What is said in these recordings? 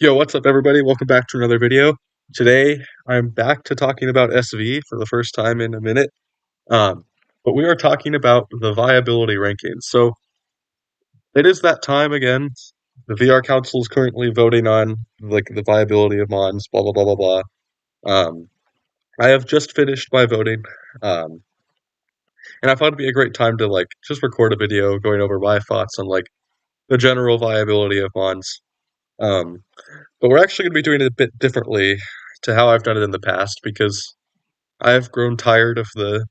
Yo, what's up, everybody? Welcome back to another video. Today, I'm back to talking about SV for the first time in a minute. Um, but we are talking about the viability rankings. So it is that time again. The VR Council is currently voting on the viability of mons. Blah blah blah blah blah. I have just finished my voting, um, and I thought it'd be a great time to just record a video going over my thoughts on the general viability of mons. Um, But we're actually going to be doing it a bit differently to how I've done it in the past because I've grown tired of the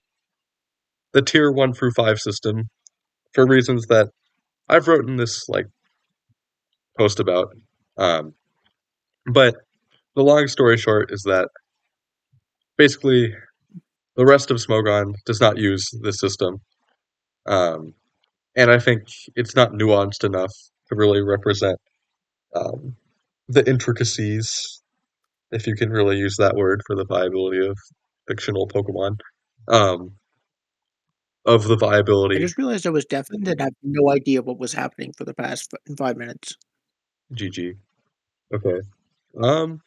tier 1 through 5 system for reasons that I've written this post about. Um, but the long story short is that basically the rest of Smogon does not use this system. Um, and I think it's not nuanced enough to really represent um, the intricacies, if you can really use that word for the viability of fictional Pokemon. Um, of the I viability. just realized I was deaf and had no idea what was happening for the past 5 minutes. GG. Okay. Um,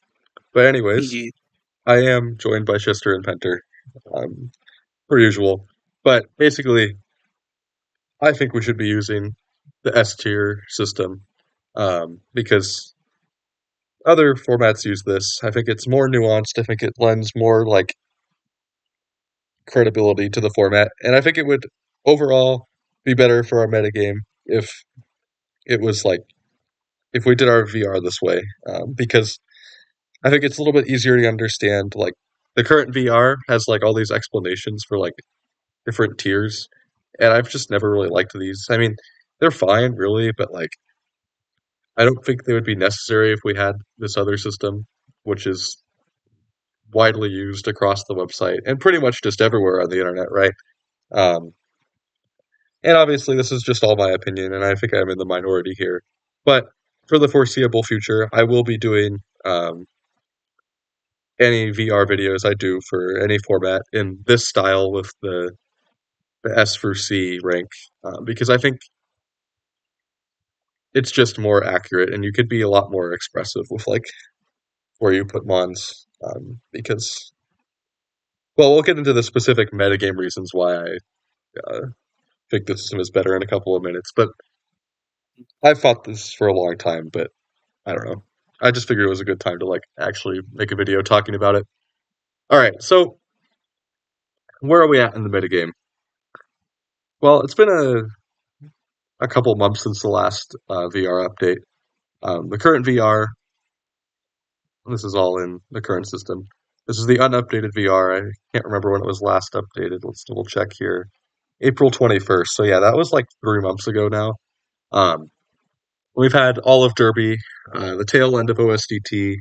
but anyways, GG. I am joined by Schister and Penter, per usual. But basically, I think we should be using the S tier system, because other formats use this. I think it's more nuanced. I think it lends more credibility to the format, and I think it would overall be better for our metagame if it was if we did our VR this way, because I think it's a little bit easier to understand. Like the current VR has all these explanations for different tiers, and I've just never really liked these. I mean, they're fine, really, but I don't think they would be necessary if we had this other system, which is widely used across the website and pretty much just everywhere on the internet, right? Um, and obviously, this is just all my opinion, and I think I'm in the minority here. But for the foreseeable future, I will be doing any VR videos I do for any format in this style with the S through C rank, because I think it's just more accurate and you could be a lot more expressive with where you put mons. Because, well, we'll get into the specific metagame reasons why I uh, think the system is better in a couple of minutes. But I've fought this for a long time, but I don't know. I just figured it was a good time to actually make a video talking about it. All right, so where are we at in the metagame? Well, it's been a couple months since the last VR update. The current VR, this is all in the current system. This is the unupdated VR. I can't remember when it was last updated. Let's double check here. April 21st. So yeah, that was 3 months ago now. Um, we've had all of Derby, the tail end of OSDT,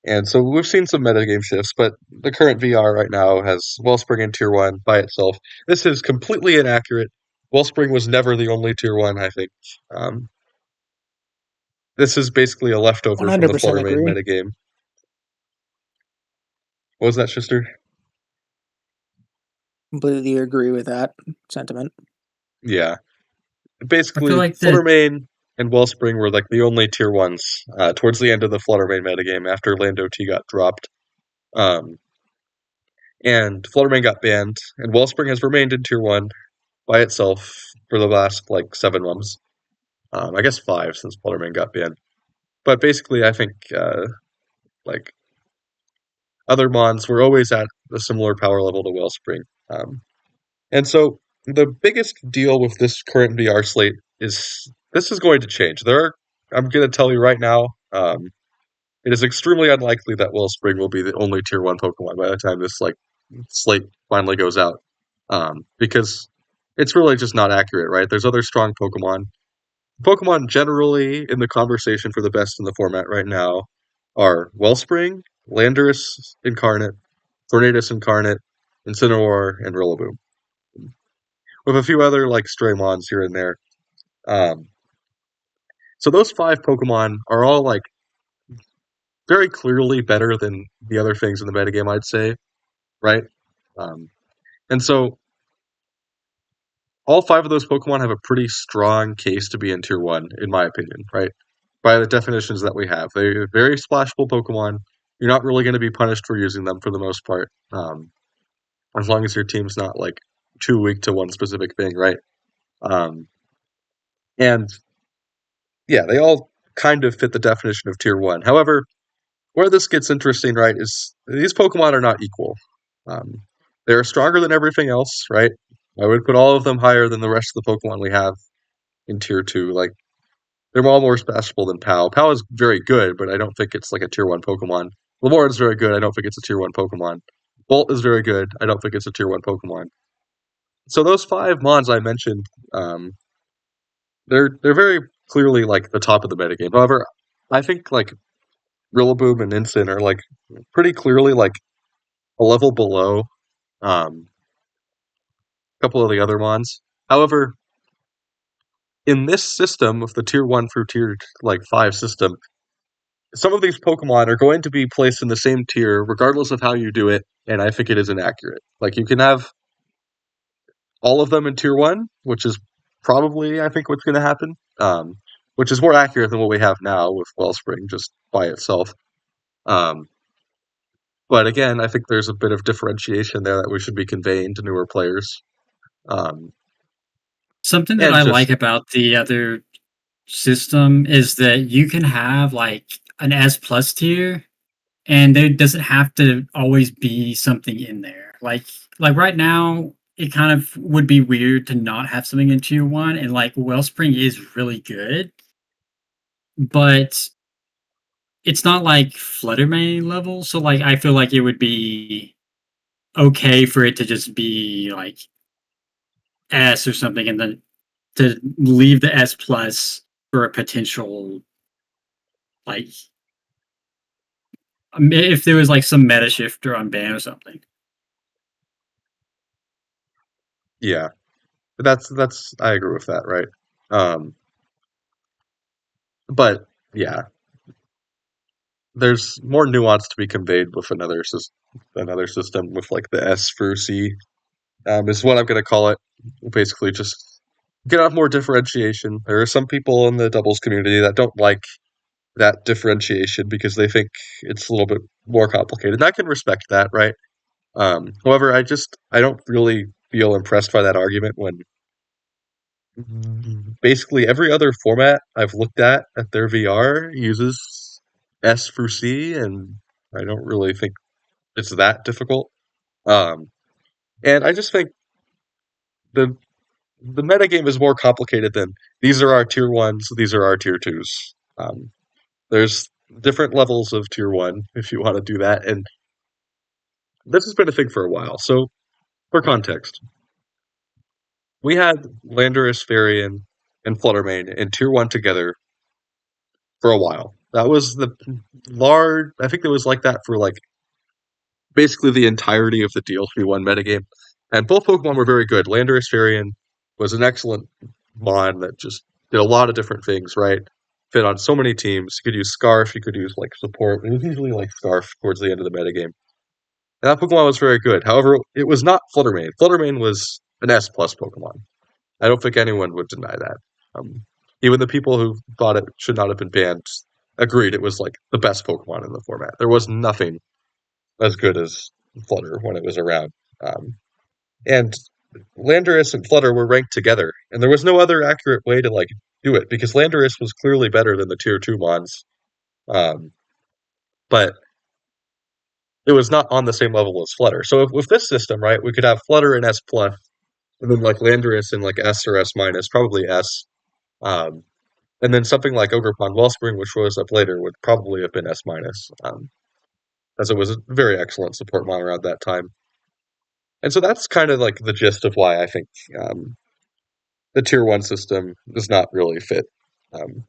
and so we've seen some metagame shifts, but the current VR right now has Wellspring in Tier 1 by itself. This is completely inaccurate. Wellspring was never the only Tier 1, I think. Um, This is basically a leftover from the 100% Flutter Mane agree. metagame. What was that, Schister? Completely agree with that sentiment. Yeah. I feel Basically, like Flutter the Mane and Wellspring were the only tier ones towards the end of the Flutter Mane metagame after Lando T got dropped. Um, and Flutter Mane got banned, and Wellspring has remained in tier 1 by itself for the last 7 months. I guess 5 since Flutter Mane got banned. But basically, I think like other mons were always at a similar power level to Wellspring. And so the biggest deal with this current VR slate is this is going to change. I'm going to tell you right now, it is extremely unlikely that Wellspring will be the only Tier 1 Pokemon by the time this slate finally goes out. Because it's really just not accurate, right? There's other strong Pokemon. Pokemon generally in the conversation for the best in the format right now are Wellspring, Landorus Incarnate, Tornadus Incarnate, Incineroar, and Rillaboom, with a few other stray mons here and there. Um, so those 5 Pokemon are all very clearly better than the other things in the metagame, I'd say, right? Um, and so all 5 of those Pokemon have a pretty strong case to be in Tier 1, in my opinion, right? by the definitions that we have. They're very splashable Pokemon. You're not really going to be punished for using them for the most part, as long as your team's not like too weak to one specific thing, right? Um, and yeah, they all kind of fit the definition of tier one. However, where this gets interesting, right, is these Pokemon are not equal. Um, they're stronger than everything else, right? I would put all of them higher than the rest of the Pokemon we have in tier two. Like they're all more special than Pal. Pal is very good, but I don't think it's like a tier one Pokemon. Lamore is very good. I don't think it's a tier one Pokemon. Bolt is very good. I don't think it's a tier one Pokemon. So those five Mons I mentioned, um, they're very clearly like the top of the metagame. However, I think like Rillaboom and Incin are like pretty clearly like a level below a couple of the other Mons. However, in this system of the tier one through tier like five system, some of these Pokemon are going to be placed in the same tier regardless of how you do it, and I think it is inaccurate. Like you can have all of them in tier one, which is probably I think what's going to happen, which is more accurate than what we have now with Wellspring just by itself. Um, but again, I think there's a bit of differentiation there that we should be conveying to newer players, um, Something that and I like just about the other system is that you can have like an S plus tier, and there doesn't have to always be something in there. Like right now, it kind of would be weird to not have something in tier one, and like Wellspring is really good, but it's not like Fluttermane level. So like I feel like it would be okay for it to just be like S or something, and then to leave the S plus for a potential like if there was like some meta shift or unban or something. yeah, that's I agree with that, right? Um, but yeah, there's more nuance to be conveyed with another system with like the S for C, is what I'm going to call it. Basically, just get out more differentiation. There are some people in the doubles community that don't like that differentiation because they think it's a little bit more complicated. And I can respect that, right? However, I don't really feel impressed by that argument when basically every other format I've looked at their VR uses S for C, and I don't really think it's that difficult. Um, and I just think the the metagame is more complicated than these are our tier ones, these are our tier twos. There's different levels of tier one if you want to do that, and this has been a thing for a while. So, for context, we had Landorus, Varian, and Fluttermane in tier one together for a while. That was the large. I think it was like that for like basically the entirety of the DLC1 metagame. And both Pokemon were very good. Landorus Varian was an excellent mon that just did a lot of different things, right? Fit on so many teams. You could use Scarf, you could use like support. It was usually like Scarf towards the end of the metagame. And that Pokemon was very good. However, it was not Fluttermane. Fluttermane was an S plus Pokemon. I don't think anyone would deny that. Um, Even the people who thought it should not have been banned agreed it was like the best Pokemon in the format. There was nothing as good as Flutter when it was around. Um, and Landorus and Flutter were ranked together, and there was no other accurate way to like do it because Landorus was clearly better than the tier two mons, um, but it was not on the same level as Flutter. So if, with this system, right, we could have Flutter and S plus, and then like Landorus and like S or S minus, probably S, um, and then something like Ogerpon Wellspring, which rose up later, would probably have been S minus, as it was a very excellent support mon around that time. And so that's kind of like the gist of why I think um, the tier one system does not really fit. Um,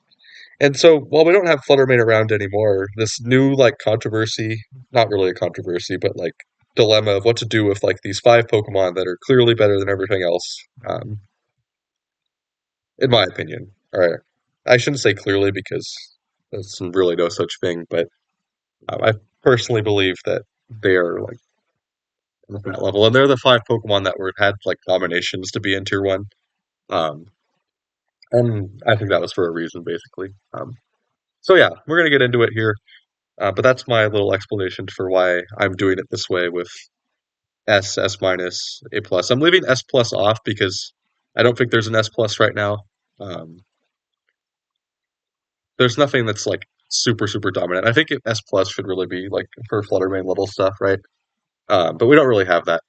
and so while we don't have Fluttermane around anymore, this new like controversy, not really a controversy, but like dilemma of what to do with like these five Pokemon that are clearly better than everything else, in my opinion. Or I shouldn't say clearly because there's really no such thing, but I personally believe that they are like at that level, and they're the five Pokemon that were had like nominations to be in tier one. Um, and I think that was for a reason, basically. So yeah, we're gonna get into it here. But that's my little explanation for why I'm doing it this way with S minus, A plus. I'm leaving S plus off because I don't think there's an S plus right now. Um, there's nothing that's like super dominant. I think S plus should really be like for Fluttermane level stuff, right? But we don't really have that.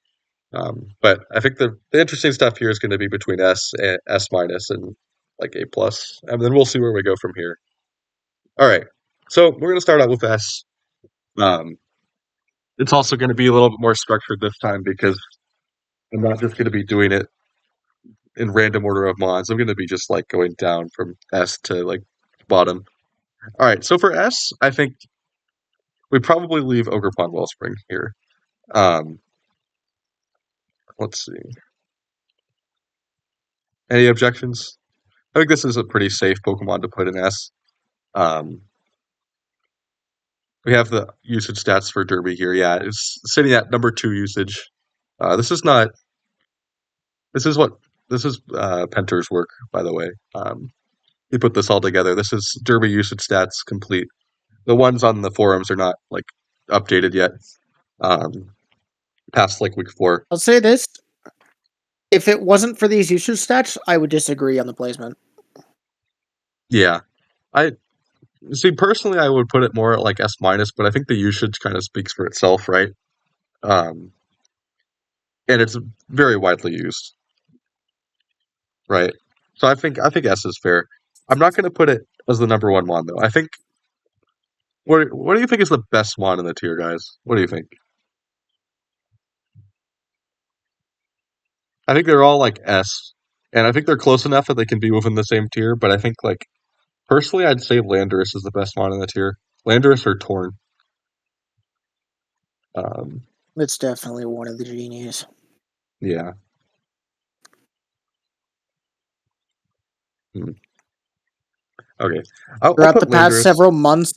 But I think the interesting stuff here is going to be between S minus and like A plus, and then we'll see where we go from here. All right, so we're going to start out with S. Um, it's also going to be a little bit more structured this time because I'm not just going to be doing it in random order of mods. I'm going to be just like going down from S to like bottom. All right, so for S, I think we probably leave Ogerpon Wellspring here. Let's see. Any objections? I think this is a pretty safe Pokemon to put in S. Um, we have the usage stats for Derby here. Yeah, it's sitting at number 2 usage. This is not. This is what. This is Penter's work, by the way. He put this all together. This is Derby usage stats complete. The ones on the forums are not like updated yet. Past like week 4. I'll say this: if it wasn't for these usage stats, I would disagree on the placement. Yeah, I see. Personally, I would put it more at like S minus, but I think the usage kind of speaks for itself, right? Um, and it's very widely used, right? So I think S is fair. I'm not going to put it as the number 1 mon though. I think what do you think is the best mon in the tier, guys? What do you think? I think they're all like S, and I think they're close enough that they can be within the same tier. But I think like personally, I'd say Landorus is the best mon in the tier. Landorus or Torn. Um, It's definitely one of the genies. yeah. Hmm. Okay, I'll Throughout put the past Landorus. several months,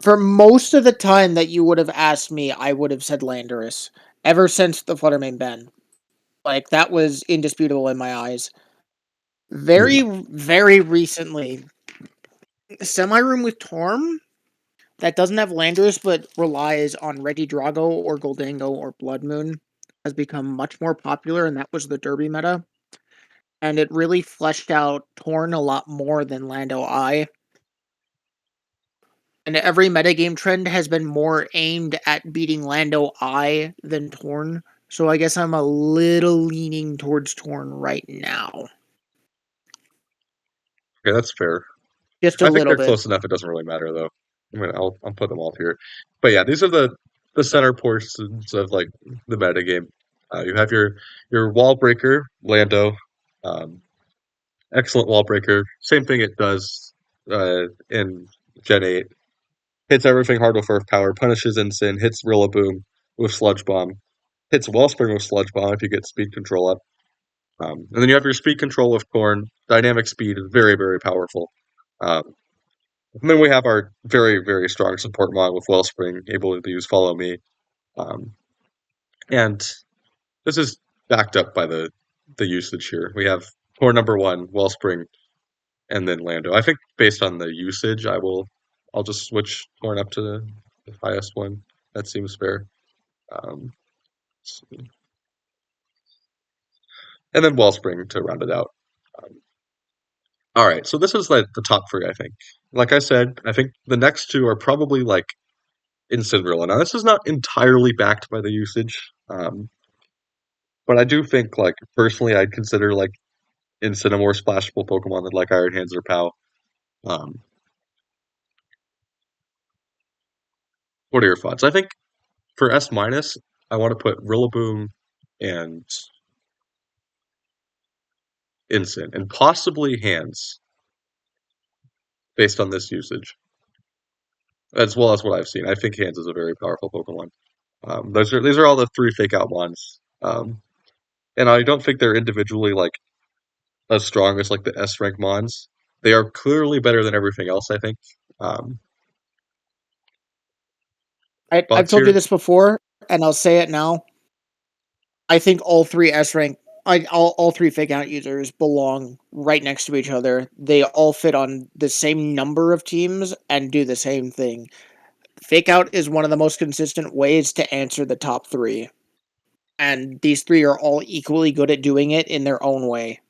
for most of the time that you would have asked me, I would have said Landorus. Ever since the Fluttermane ban. Like, that was indisputable in my eyes. Very, Yeah. very recently, Semi-Room with Torm that doesn't have Landorus but relies on Regidrago or Goldango or Blood Moon has become much more popular, and that was the Derby meta. And it really fleshed out Torn a lot more than Lando I. And every metagame trend has been more aimed at beating Lando I than Torn. So I guess I'm a little leaning towards Torn right now. Okay, that's fair. Just a I think little they're bit. close enough. It doesn't really matter though. I'll put them all here. But yeah, these are the center portions of like the metagame. You have your wall breaker, Lando. Um, excellent wall breaker. Same thing it does in Gen 8. Hits everything hard with Earth Power, punishes Ensign, hits Rillaboom with Sludge Bomb, hits Wellspring with Sludge Bomb if you get speed control up. And then you have your speed control with Corn. Dynamic speed is very powerful. Um, and then we have our very strong support mod with Wellspring, able to use Follow Me. Um, and this is backed up by the usage here. We have core number 1, Wellspring, and then Lando. I think based on the usage, I'll just switch Corn up to the highest one. That seems fair. Um, and then Wellspring to round it out. Um, all right, so this is like the top 3, I think. Like I said, I think the next 2 are probably like in Cinderella. Now, this is not entirely backed by the usage, but I do think, like, personally, I'd consider, like, Incin a more splashable Pokemon than, like, Iron Hands or Pow. Um, what are your thoughts? I think for S minus, I want to put Rillaboom and Incin, and possibly Hands, based on this usage, as well as what I've seen. I think Hands is a very powerful Pokemon. These are all the 3 fake out ones. And I don't think they're individually, like, as strong as like the S rank mons. They are clearly better than everything else, I think. Um, I've thoughts told you here? this before, and I'll say it now. I think all 3 S rank all three fake out users belong right next to each other. They all fit on the same number of teams and do the same thing. Fake out is one of the most consistent ways to answer the top three. And these three are all equally good at doing it in their own way.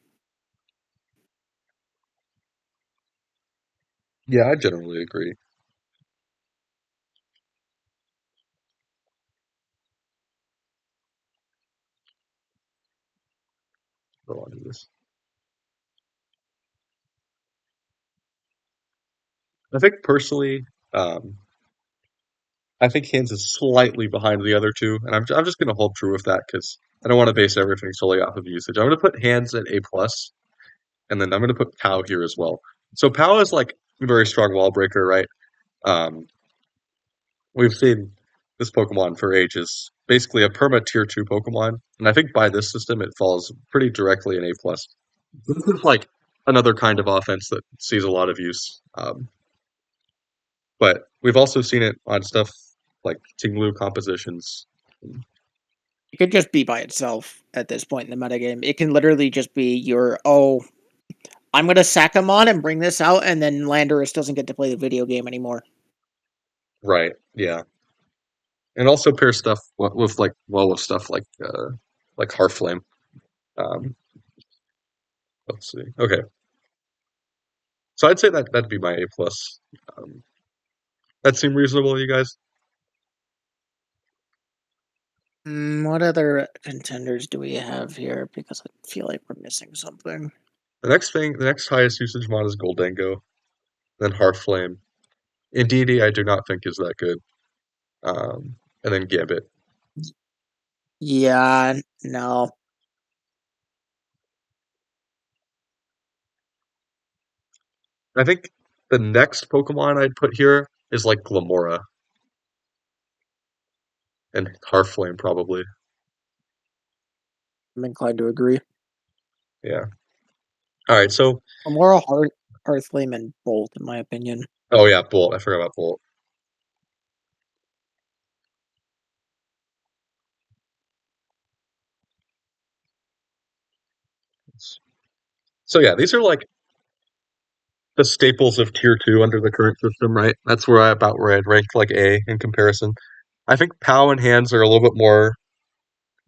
Yeah, I generally agree. Go on to this. I think personally, um, I think Hands is slightly behind the other two, and I'm just going to hold true with that because I don't want to base everything solely off of usage. I'm going to put Hands at A plus, and then I'm going to put Pow here as well. So Pow is like a very strong wall breaker, right? Um, we've seen this Pokemon for ages, basically a perma tier 2 Pokemon, and I think by this system it falls pretty directly in A plus. This is like another kind of offense that sees a lot of use. But we've also seen it on stuff like Tinglu compositions. It could just be by itself at this point in the metagame. It can literally just be I'm going to sack him on and bring this out, and then Landorus doesn't get to play the video game anymore. Right, yeah. And also pair stuff with with stuff like Heartflame. Um, let's see. Okay. So I'd say that'd be my A plus. Um, that seem reasonable, you guys? What other contenders do we have here? Because I feel like we're missing something. The next highest usage mod is Goldango, then Heartflame. Indeedee, I do not think is that good. And then Gambit. Yeah, no. I think the next Pokemon I'd put here is like Glamora and Heartflame probably. I'm inclined to agree. Yeah. All right. So, More Heartflame and Bolt, in my opinion. oh yeah, Bolt. I forgot about Bolt. So yeah, these are like the staples of tier 2 under the current system, right? That's where I'd rank like A in comparison. I think POW and Hands are a little bit more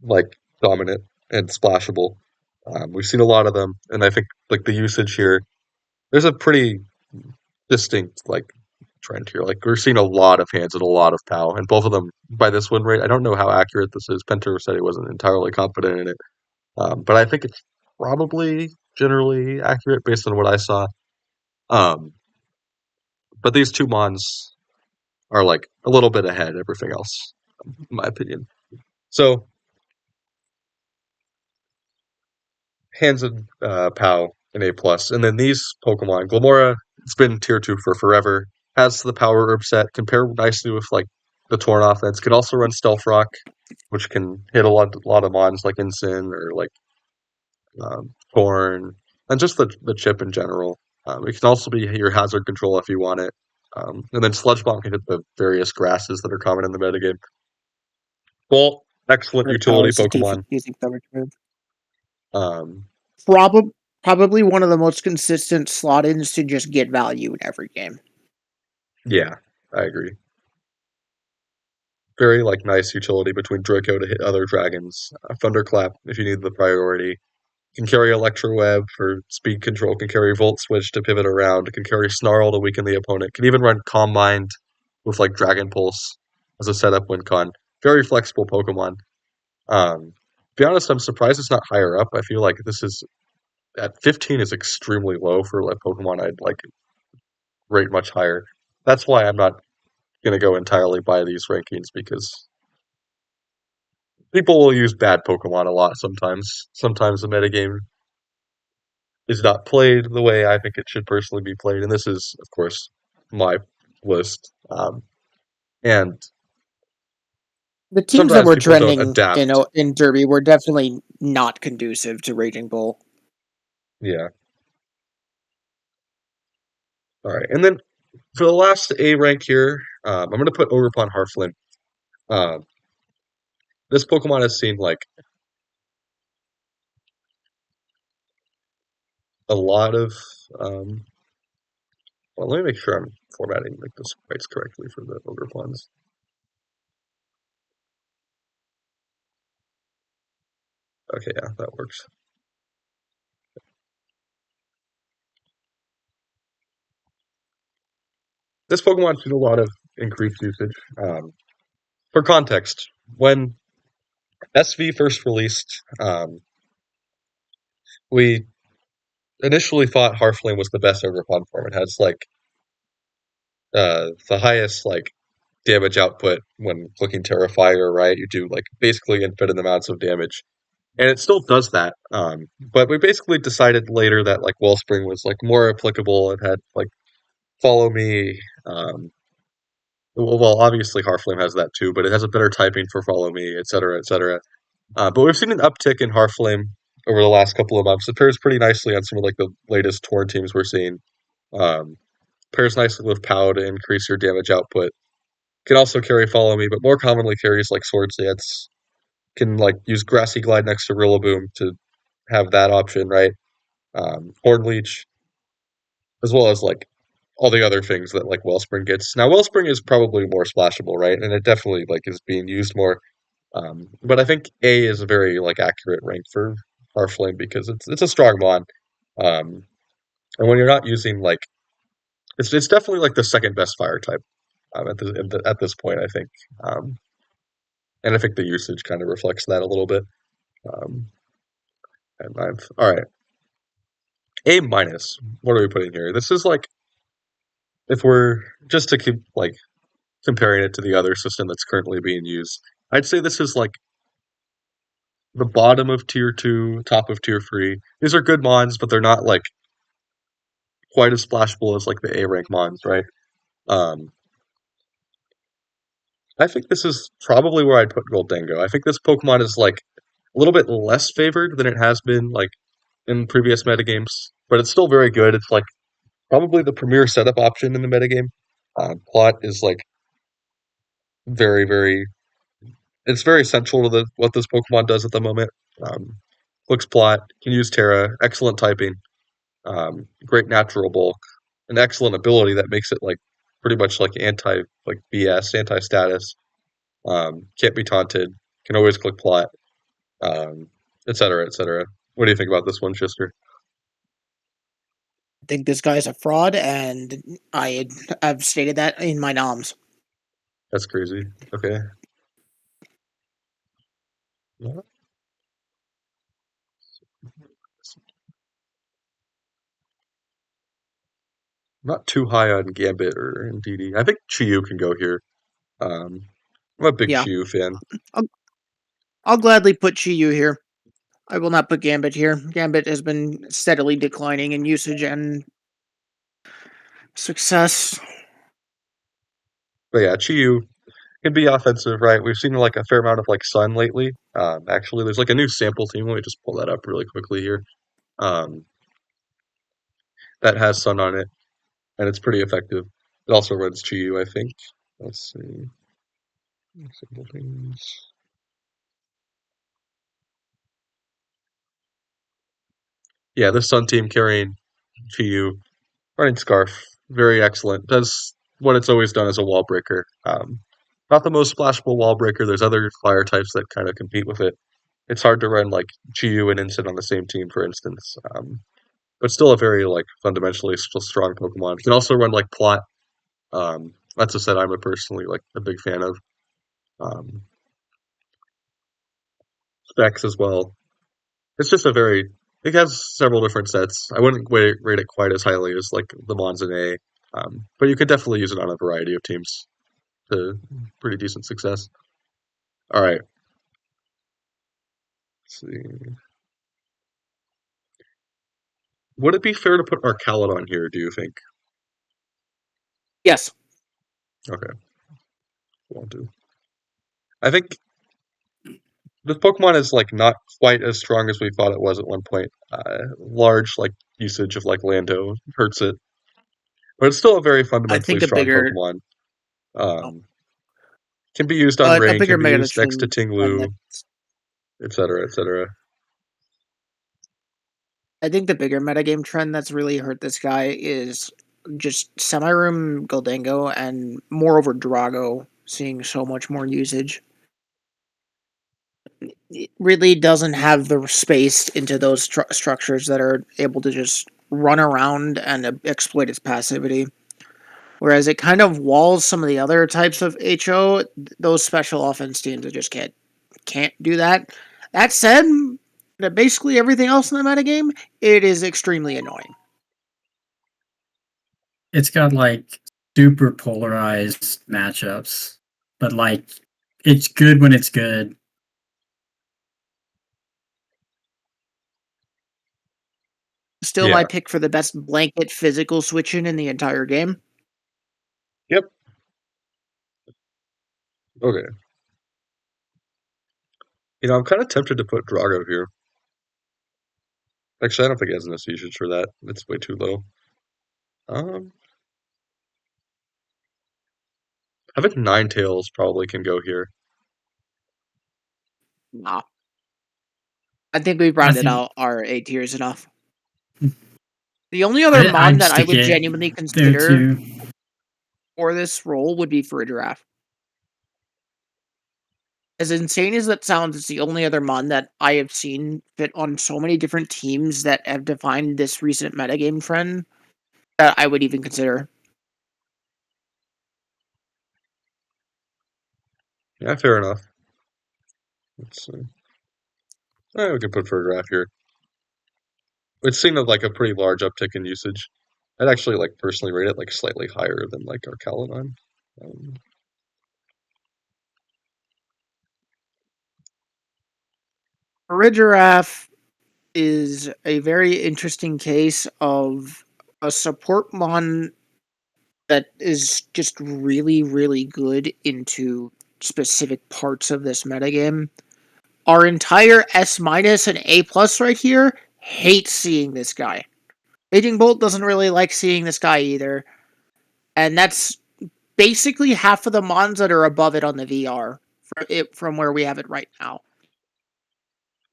like dominant and splashable. We've seen a lot of them, and I think like the usage here, there's a pretty distinct like trend here. Like we're seeing a lot of Hands and a lot of POW, and both of them by this win rate. I don't know how accurate this is. Penter said he wasn't entirely confident in it, but I think it's probably generally accurate based on what I saw. Um, but these two Mons are like a little bit ahead of everything else, in my opinion. So Hands and Pow in A plus, and then these Pokemon, Glamora, it's been tier 2 for forever. Has the power herb set, can pair nicely with like the Torn offense. Can also run Stealth Rock, which can hit a lot of mons like Incin or like Torn, and just the chip in general. It can also be your hazard control if you want it. And then Sludge Bomb can hit the various grasses that are common in the metagame. Bolt, excellent Red Power utility is a Pokemon. defensive coverage move. Um, Probably one of the most consistent slot-ins to just get value in every game. yeah, I agree. Very like nice utility between Draco to hit other dragons. Thunderclap if you need the priority. Can carry Electro Web for speed control. Can carry Volt Switch to pivot around. Can carry Snarl to weaken the opponent. Can even run Calm Mind with like Dragon Pulse as a setup win con. Very flexible Pokemon. To be honest, I'm surprised it's not higher up. I feel like this is at 15 is extremely low for like Pokemon I'd like rate much higher. That's why I'm not gonna go entirely by these rankings because people will use bad Pokemon a lot sometimes. Sometimes the metagame is not played the way I think it should personally be played, and this is, of course, my list. And The teams that sometimes were people don't trending adapt. in Derby were definitely not conducive to Raging Bull. Yeah. All right, and then for the last A rank here, I'm going to put Ogerpon Harflin. Uh, this Pokemon has seen like a lot of well, let me make sure I'm formatting like the sprites correctly for the ogre pawns. Okay, yeah, that works. This Pokemon's seen a lot of increased usage. For context, when SV first released, we initially thought Harflame was the best ogre pawn form. It has like the highest like damage output when clicking Terra Fire, right? You do like basically infinite amounts of damage. And it still does that. But we basically decided later that like Wellspring was like more applicable. It had like Follow Me. Well, obviously Harflame has that too, but it has a better typing for Follow Me, etc., etc. But we've seen an uptick in Harflame over the last couple of months. It pairs pretty nicely on some of like the latest Torn teams we're seeing. Um, Pairs nicely with POW to increase your damage output. Can also carry Follow Me, but more commonly carries like Swords Dance. Can like use Grassy Glide next to Rillaboom to have that option, right? Horn Leech, as well as like all the other things that like Wellspring gets. Now Wellspring is probably more splashable, right? And it definitely like is being used more. But I think A is a very like accurate rank for Harflame because it's a strong mon. Um, and when you're not using like it's definitely like the second best fire type at this point, I think. Um, and I think the usage kind of reflects that a little bit. Um, and I've all right. A minus. What are we putting here? This is like if we're just to keep like comparing it to the other system that's currently being used. I'd say this is like the bottom of tier 2, top of tier 3. These are good mons, but they're not like quite as splashable as like the A rank mons, right? Um, I think this is probably where I'd put Goldengo. I think this Pokemon is like a little bit less favored than it has been like in previous metagames, but it's still very good. It's like probably the premier setup option in the metagame. Plot is like very, very. It's very central to the what this Pokemon does at the moment. Clicks plot, can use Terra, excellent typing, great natural bulk, an excellent ability that makes it like pretty much like anti like BS, anti status. Can't be taunted, can always click plot, etc., etc. What do you think about this one, Schister? I think this guy's a fraud, and have stated that in my noms. That's crazy. Okay. Not too high on Gambit or DD. I think Chiyu can go here. I'm a big Yeah, Chiyu fan. I'll gladly put Chiyu here. I will not put Gambit here. Gambit has been steadily declining in usage and success. But yeah, Chiyu can be offensive, right? We've seen like a fair amount of like Sun lately. Actually, there's like a new sample team. Let me just pull that up really quickly here. Um, that has Sun on it, and it's pretty effective. It also runs Chiyu, I think. Let's see. Sample teams. Yeah, this Sun team carrying Chiyu, running Scarf, very excellent. Does what it's always done as a wall breaker. Not the most splashable wall breaker. There's other fire types that kind of compete with it. It's hard to run like Chiyu and Instant on the same team, for instance. But still a very like fundamentally still strong Pokemon. You can also run like Plot. That's a set I'm personally like a big fan of. Um, Specs as well. It's just a very. It has several different sets. I wouldn't rate it quite as highly as like the Mons and A, but you could definitely use it on a variety of teams to pretty decent success. All right. Let's see. Would it be fair to put Arcaludon here? Do you think? Yes. Okay, won't do. I think this Pokemon is like not quite as strong as we thought it was at one point. Large like usage of like Lando hurts it, but it's still a very I fundamentally think a strong bigger, Pokemon. oh, Um, can be used on but a rain, bigger can be Mega used next to Evolution one Tinglu, that's etc., etc. I think the bigger metagame trend that's really hurt this guy is just semi-room Goldango and moreover Drago seeing so much more usage. It really doesn't have the space into those structures that are able to just run around and exploit its passivity. Whereas it kind of walls some of the other types of HO, those special offense teams that just can't do that. That said, basically everything else in the metagame, it is extremely annoying. It's got like super polarized matchups, but like it's good when it's good. Still Yeah. my pick for the best blanket physical switch-in the entire game. Yep. Okay. I'm kind of tempted to put Drago here. Actually, I don't think it has enough usage for that. It's way too low. I think Ninetales probably can go here. Nah. I think we've rounded out our A tiers enough. The only other mon I'd that I stick would it genuinely there consider too. for this role would be for a giraffe. As insane as that sounds, it's the only other mon that I have seen fit on so many different teams that have defined this recent metagame trend that I would even consider. Yeah, fair enough. Let's see. We can put for a graph here. It's seen like a pretty large uptick in usage. I'd actually like personally rate it like slightly higher than like our Caledon. A giraffe is a very interesting case of a support mon that is just really, really good into specific parts of this metagame. Our entire S minus and A plus right here hates seeing this guy. Raging Bolt doesn't really like seeing this guy either. And that's basically half of the mons that are above it on the VR from where we have it right now.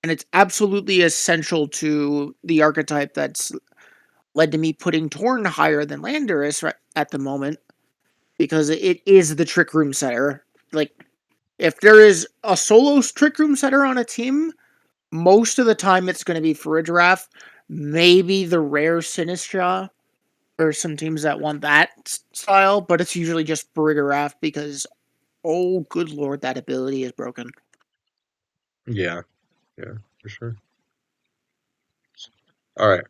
And it's absolutely essential to the archetype that's led to me putting Torn higher than Landorus right at the moment, because it is the trick room setter. Like, if there is a solo trick room setter on a team, most of the time it's going to be Farigiraf, maybe the rare Sinistra, or some teams that want that style, but it's usually just Farigiraf because, oh, good lord, that ability is broken. Yeah, for sure. All right.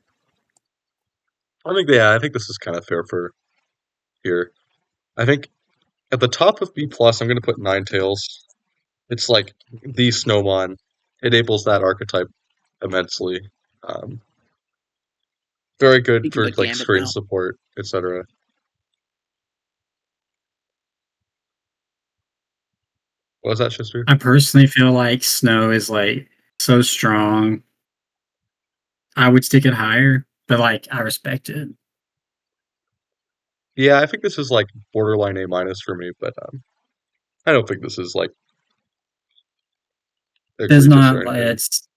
I think this is kind of fair for here. I think at the top of B plus, I'm going to put Ninetales. It's like the Snowmon. It enables that archetype immensely. Um, Very We good can for put like Gambit screen now. support, etc. What was that, Schister? I personally feel like Snow is like so strong. I would stick it higher, but like I respect it. Yeah, I think this is like borderline A minus for me, but I don't think this is like It's egregious or not like anything. it's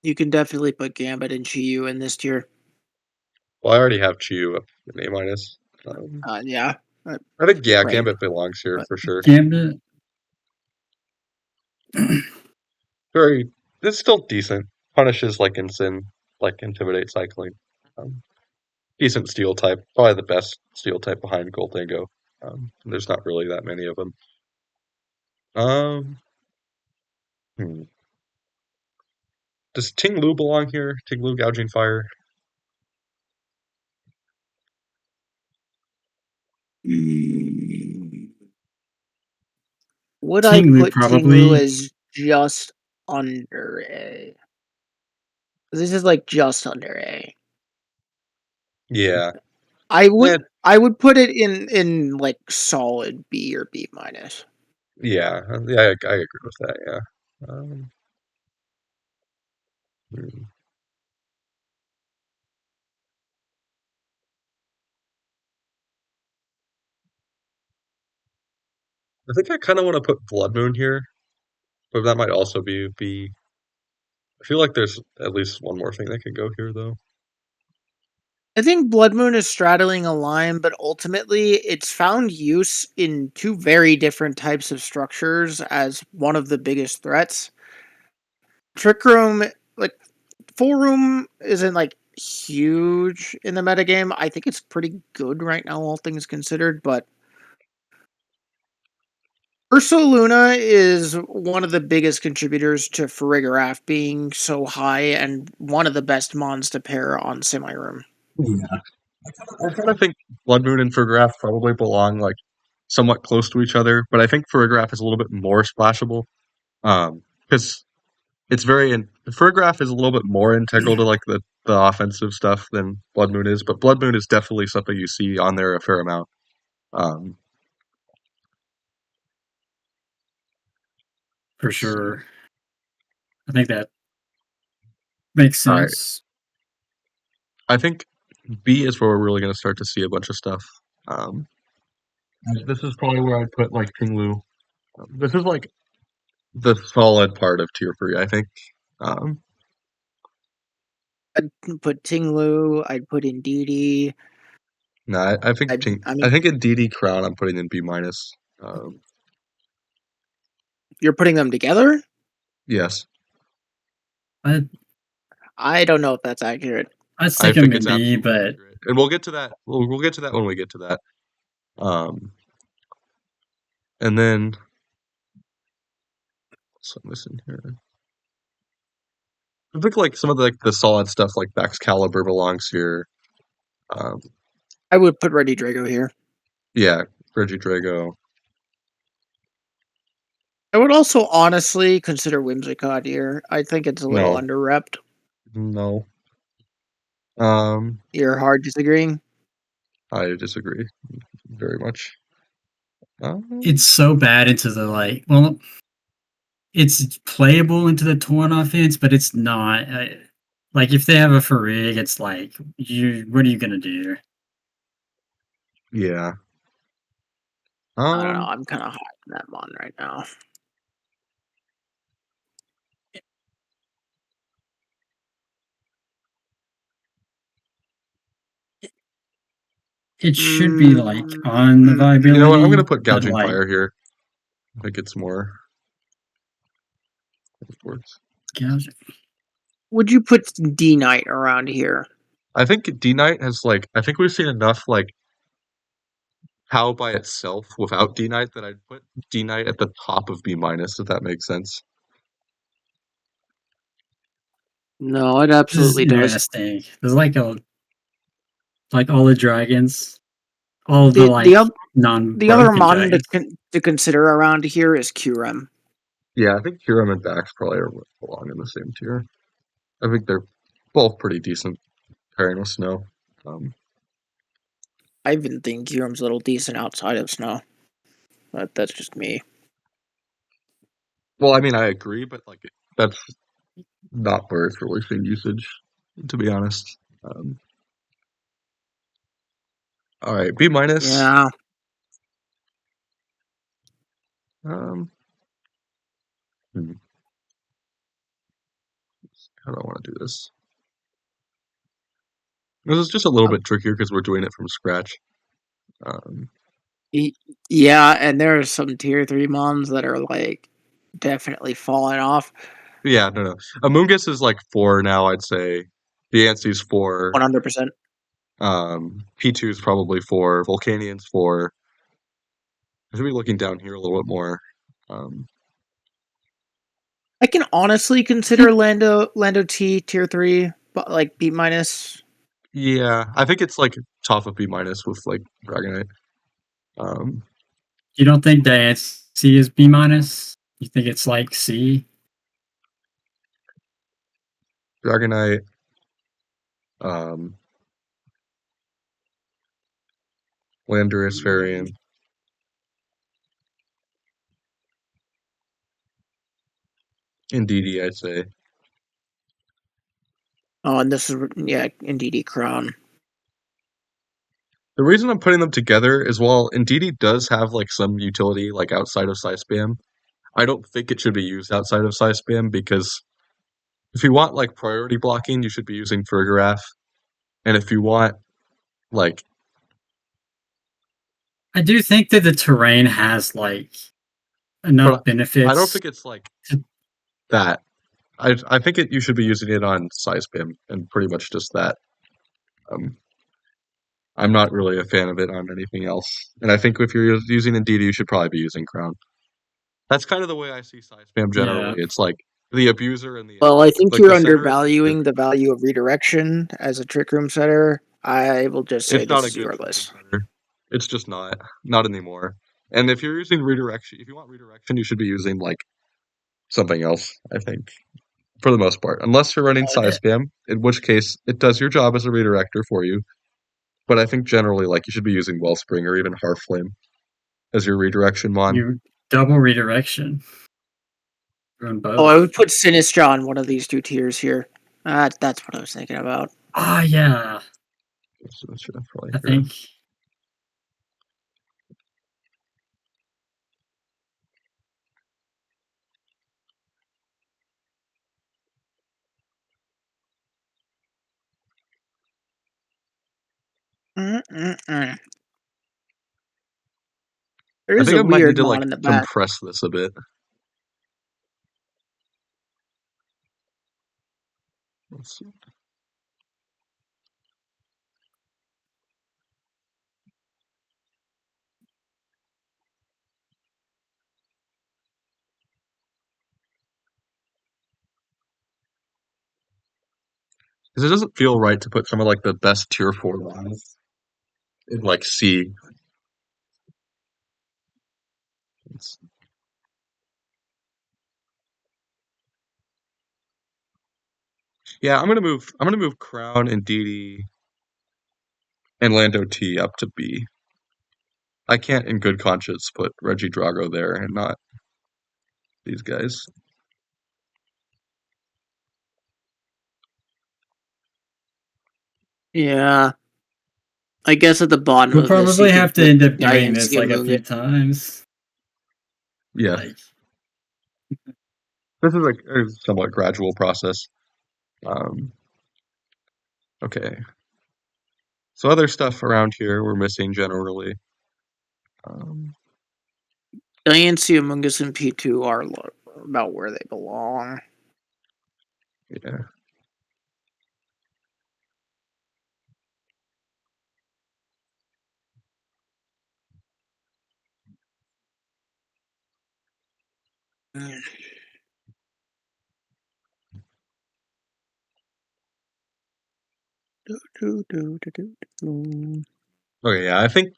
You can definitely put Gambit and Chiyu in this tier. Well, I already have Chiyu up in A minus. Yeah. I think Right. Gambit belongs here But for sure. Gambit. Very, it's still decent. Punishes like Ensign, like Intimidate Cycling. Um, Decent steel type, probably the best steel type behind Goldingo. There's not really that many of them. Um, hmm. Does Ting Lu belong here? Ting Lu Gouging Fire? would I King Lu put Ting Lu probably. as just under A? This is like just under A. Yeah. I would Eh, I would put it in like solid B or B minus. yeah, I agree with that, yeah. Um, hmm. I think I kind of want to put Blood Moon here, but that might also be B. I feel like there's at least one more thing that could go here, though. I think Blood Moon is straddling a line, but ultimately it's found use in two very different types of structures as one of the biggest threats. Trick Room, like Full Room, isn't like huge in the metagame. I think it's pretty good right now, all things considered, but Ursa Luna is one of the biggest contributors to Farigiraf being so high and one of the best mons to pair on Semi Room. Yeah. I kind of think Blood Moon and Fargraph probably belong like somewhat close to each other, but I think Fargraph is a little bit more splashable. Because it's Fargraph is a little bit more integral to like the offensive stuff than Blood Moon is, but Blood Moon is definitely something you see on there a fair amount. Um, For sure. I think that makes all right, sense. I think B is where we're really going to start to see a bunch of stuff. Um, this is probably where I'd put like Tinglu. This is like the solid part of tier 3, I think. Um, I'd put Tinglu, I'd put in DD. no, I I mean, think in DD Crown I'm putting in B minus. you're putting them together? Yes, I I don't know if that's accurate. I'd I stick him think in it's B, absolutely but accurate, and we'll get to that. We'll get to that when we get to that. And then what's missing here? I think like some of the solid stuff like Baxcalibur belongs here. Um, I would put Ready Drago here. yeah, Reggie Drago. I would also honestly consider Whimsicott here. I think it's a little No, under-repped. no. Um, You're hard disagreeing? I disagree very much. it's so bad into the it's playable into the torn offense, but it's not. Like if they have a Farig, it's like what are you gonna do? Yeah. I don't know. Um, I'm kind of high on that mon right now. It should be like on the you know what? I'm gonna viability, put but Gouging like Fire here. I think it's more. It works. gosh, Would you put D Knight around here? I think D Knight has like. I think we've seen enough like How by itself without D Knight that I'd put D Knight at the top of B minus, if that makes sense. No, it this is absolutely does. interesting. There's like all the dragons, all the The the like oth- the other non-broken mon dragons. to consider around here is Qrem. Yeah, I think Hiram and Bax probably belong in the same tier. I think they're both pretty decent pairing with Snow. Um, I even think Qrem's a little decent outside of Snow. But that's just me. well, I mean, I agree, but like that's not where it's really seeing usage, to be honest. All right, B minus. Yeah. Um, hmm, how do I want to do this? This is just a little Um, bit trickier because we're doing it from scratch. Um, yeah, and there are some tier 3 mons that are like definitely falling off. yeah, no. Amoonguss is like 4 now, I'd say. Deancey's 4. 100%. P2 is probably 4. Volcanian's 4. I should be looking down here a little bit more. Um, I can honestly consider Lando T tier 3, but like B minus. yeah, I think it's like top of B minus with like Dragonite. Um, You don't think that C is B minus? You think it's like C? Dragonite. Um, Landorus Varian. Indeedee, I'd say. Oh, and this is, yeah, indeed Crown. The reason I'm putting them together is while Indeedee does have like some utility like outside of Psi Spam, I don't think it should be used outside of Psi Spam because if you want like priority blocking, you should be using Fergaraf. And if you want like I do think that the terrain has like enough but I don't benefits. think it's like that. I think you should be using it on Psi Spam and pretty much just that. Um, I'm not really a fan of it on anything else. And I think if you're using Indeedee, you should probably be using Crown. That's kind of the way I see Psi Spam Yeah. generally. It's like the abuser and the Well, I think like you're the setter and the undervaluing abuser. the value of redirection as a trick room setter. I will just say It's not this a is good your trick room list. setter. It's just not anymore. And if you're using redirection, if you want redirection, you should be using like something else. I think for the most part, unless you're running Psi Spam, in which case it does your job as a redirector for you. But I think generally, like you should be using Wellspring or even Hearthflame as your redirection mon. You double redirection. Run Oh, I both. would put Sinistra on one of these two tiers here. That's what I was thinking about. Ah, yeah. Probably I here. think There I is think a I might need weird to mon like in the back. compress this a bit. Let's see. Because it doesn't feel right to put some of like the best tier 4 lines in like C. Yeah, I'm gonna move Crown and DD and Lando T up to B. I can't in good conscience put Reggie Drago there and not these guys. Yeah. I guess at the bottom we'll of this, you probably could have to put end up doing this Diancia like a Munga. few times. Yeah. Like, This is like a somewhat gradual process. Um, okay. So other stuff around here we're missing generally. Diancia Mungus and P2 are about where they belong. Yeah. Okay, yeah, I think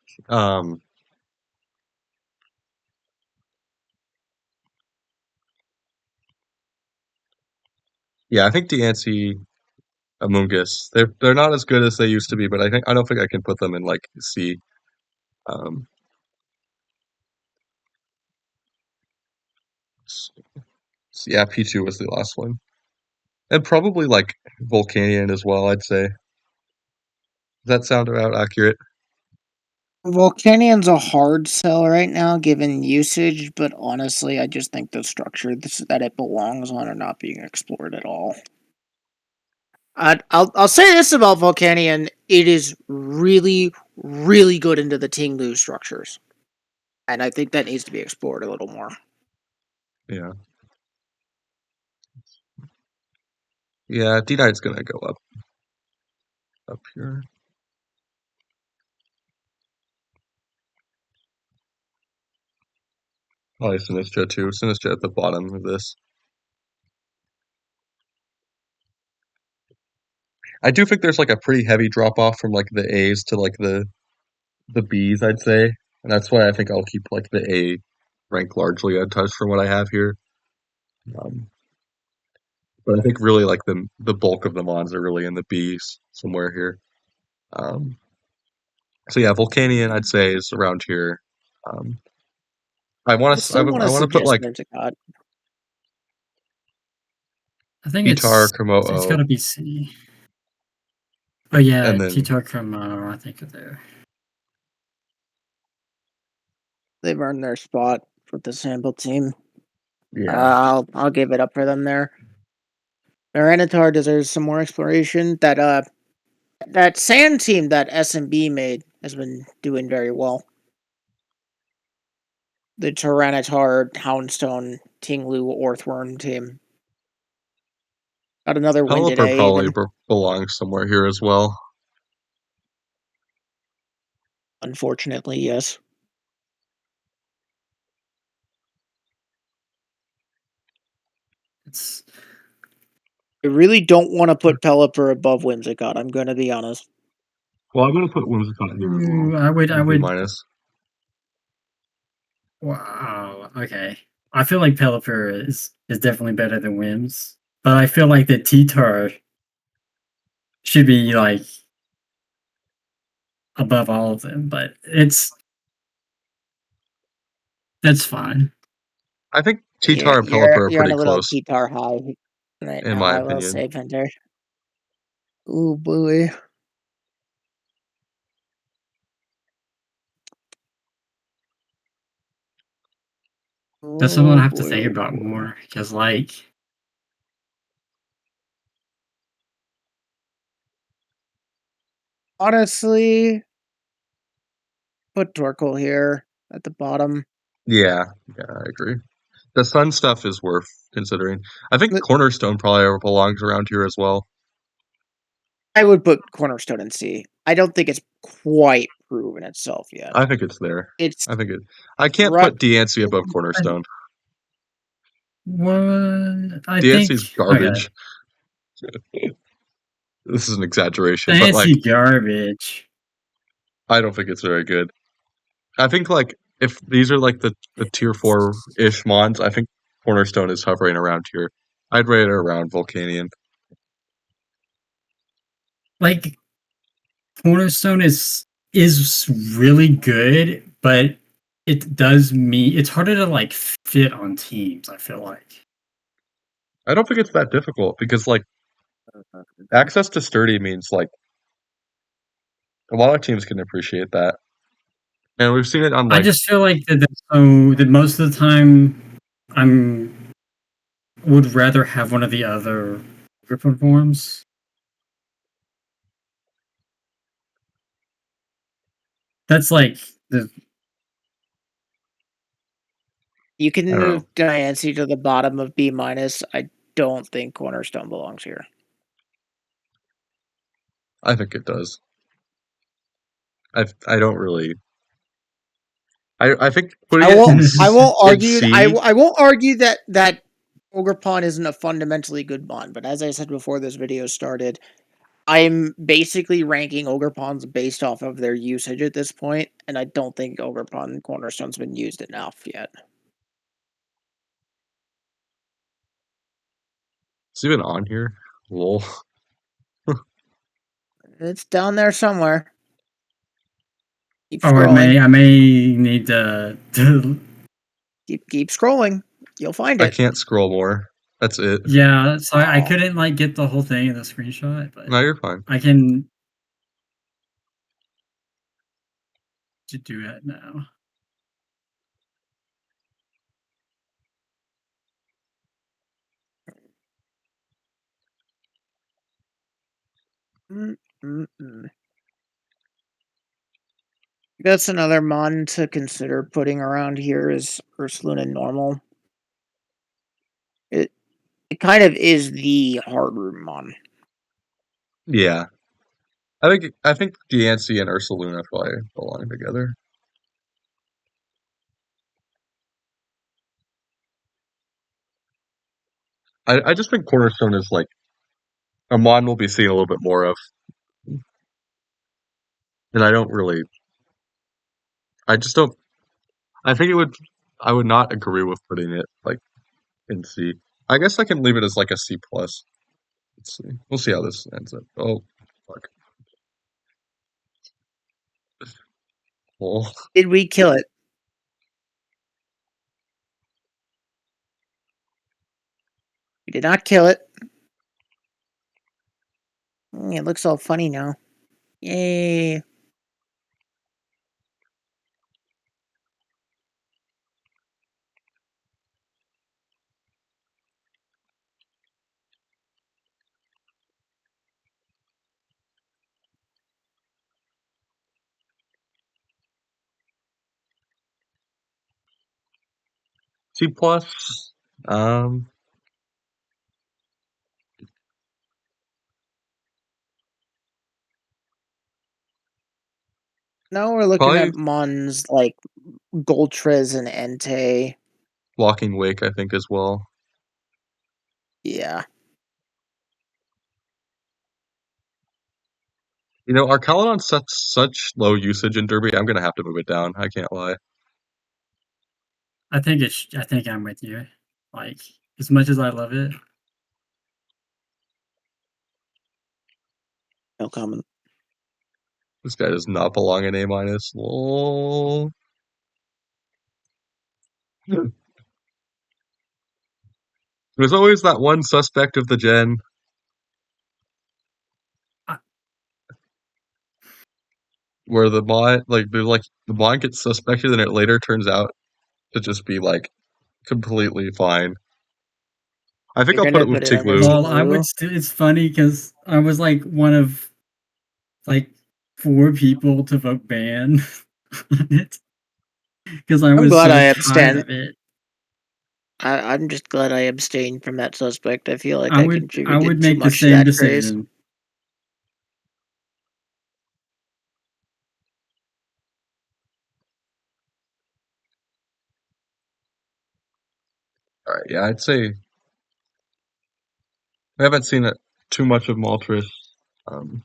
I think Deancy Among Us, they're not as good as they used to be, but I don't think I can put them in like C. Um, yeah, P2 was the last one. And probably like Volcanion as well, I'd say. Does that sound about accurate? Volcanion's a hard sell right now, given usage, but honestly, I just think the structure that it belongs on are not being explored at all. I'll say this about Volcanion: it is really, really good into the Tinglu structures, and I think that needs to be explored a little more. Yeah. Yeah, D9's gonna go up here. Probably Sinistra too. Sinistra at the bottom of this. I do think there's like a pretty heavy drop off from like the A's to like the B's, I'd say. And that's why I think I'll keep like the A rank largely untouched from what I have here. Um, but I think really like the bulk of the mons are really in the B's somewhere here. Um, so yeah, Volcanion I'd say is around here. Um, I still want I to want to put suggest like Mentacot. I think Kitar, it's Komodo, gotta be C. Oh yeah, and then Kitar Kama, I think of there. They've earned their spot with the sample team. Yeah. I'll give it up for them there. Tyranitar deserves some more exploration. That sand team that SMB made has been doing very well. The Tyranitar, Houndstone, Tinglu, Orthworm team. Got another win Pelipper today, probably even. belongs somewhere here as well. Unfortunately, yes. It's I really don't want to put Pelipper above Whimsicott, I'm going to be honest. Well, I'm gonna put Whimsicott here as well. I B would. minus. Wow. Okay. I feel like Pelipper is definitely better than Wims, but I feel like the T-Tar should be like above all of them. But that's fine. I think T-Tar and You're Pelipper are you're on pretty a little close, T-Tar high right in now, my I will opinion. say, Penter. Ooh, boy. That's something I Oh have to boy, think oh about boy. more because, like, Honestly, put Torkoal here at the bottom. Yeah, I agree. The Sun stuff is worth considering. I think But Cornerstone probably belongs around here as well. I would put Cornerstone in C. I don't think it's quite proven itself yet. I think it's there. It's I can't rough. put DNC above Cornerstone. what I DNC's think. Okay, garbage. This is an exaggeration, but like fancy garbage. I don't think it's very good. I think like if these are like the tier 4-ish mons, I think Cornerstone is hovering around here. I'd rate it around Volcanion. Like, Cornerstone is really good, but it does mean it's harder to like fit on teams. I feel like. I don't think it's that difficult because like access to sturdy means like a lot of teams can appreciate that. And we've seen it on I like just feel like that most of the time I'm would rather have one of the other Griffin forms. That's like the You can I don't know. move Diancie to the bottom of B minus. I don't think Cornerstone belongs here. I think it does. I don't really I think putting I it won't. in I won't in argue. C. I won't argue that Ogerpon isn't a fundamentally good bond. But as I said before this video started, I'm basically ranking Ogerpons based off of their usage at this point, and I don't think Ogerpon Cornerstone's been used enough yet. It's even on here. Lol. It's down there somewhere. Keep or scrolling. I may need to Keep scrolling. You'll find I it. can't scroll more. That's it. yeah. So I Oh. couldn't like get the whole thing in the screenshot, but No, you're fine. I can do it now. That's another mon to consider putting around here is Ursuluna Normal. It kind of is the hard room mon. Yeah. I think DNC and Ursaluna probably belong together. I just think Cornerstone is like a mon we'll be seeing a little bit more of. And I don't really I just don't I think I would not agree with putting it like in C. I guess I can leave it as like a C plus. Let's see. We'll see how this ends up. Oh fuck. Well, Did we kill it? We did not kill it. It looks all funny now. Yay. C plus. Now we're looking Probably at Mons like Goltres and Entei. Walking Wake, I think, as well. Yeah. You know, our Caledon's such low usage in Derby, I'm gonna have to move it down. I can't lie. I think I think I'm with you. Like, as much as I love it, No comment. This guy does not belong in A minus. Lol. There's always that one suspect of the gen I- where the mod, the mod gets suspected and it later turns out to just be like completely fine. I think You're I'll put gonna it with put it under Tiglu. well, I Tiglu? would still. It's funny because I was like one of like 4 people to vote ban on it because I I'm was glad so I tired abstained. of it. I'm just glad I abstained from that suspect. I feel like I I would contributed too make the much to same that craze. decision. All right, yeah, I'd say I haven't seen it too much of Moltres, um,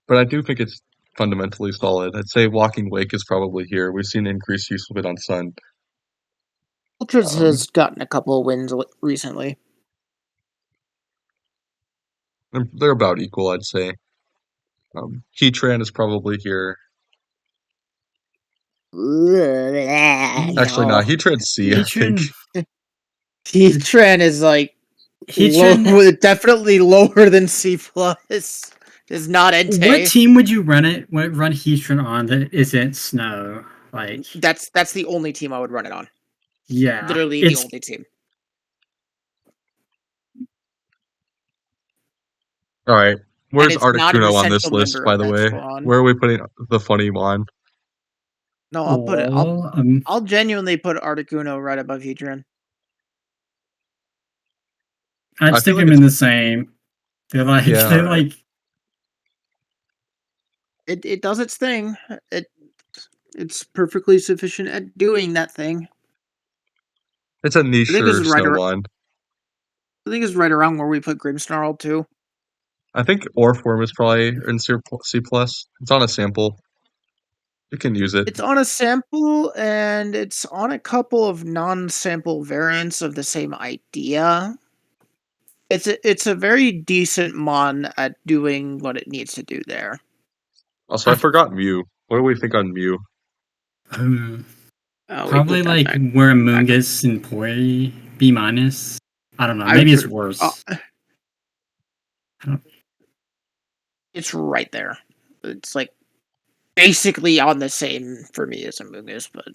but I do think it's fundamentally solid. I'd say Walking Wake is probably here. We've seen increased use of it on Sun. Ultras Um, has gotten a couple of wins recently. they're about equal, I'd say. Heatran is probably here. Actually, No. not. Heatran's C, I think. Heatran, Heatran is like Heatran. definitely lower than C plus. Is not What Entei. team would you run it? What run Heatran on that isn't Snow? Like, That's the only team I would run it on. yeah, Literally the it's only team. All right. And Where's it's not an Articuno on this essential list, member by of the that way? spawn. Where are we putting the funny mon? No, I'll put it. all. I'll genuinely put Articuno right above Heatran. I'd I feel stick like them it's in the same. They're like yeah, all they're right. like It does its thing. It's perfectly sufficient at doing that thing. It's a I think this niche is right. snowmon. I think it's right around where we put Grimmsnarl too. I think Orform is probably in C plus. It's on a sample. You can use it. It's on a sample and it's on a couple of non-sample variants of the same idea. It's a very decent mon at doing what it needs to do there. Also, I I, forgot Mew. What do we think on Mew? We probably put that like back. where Mungus and Pori B minus. I don't know. I would Maybe it's put worse. it's right there. It's like basically on the same for me as Amogus, but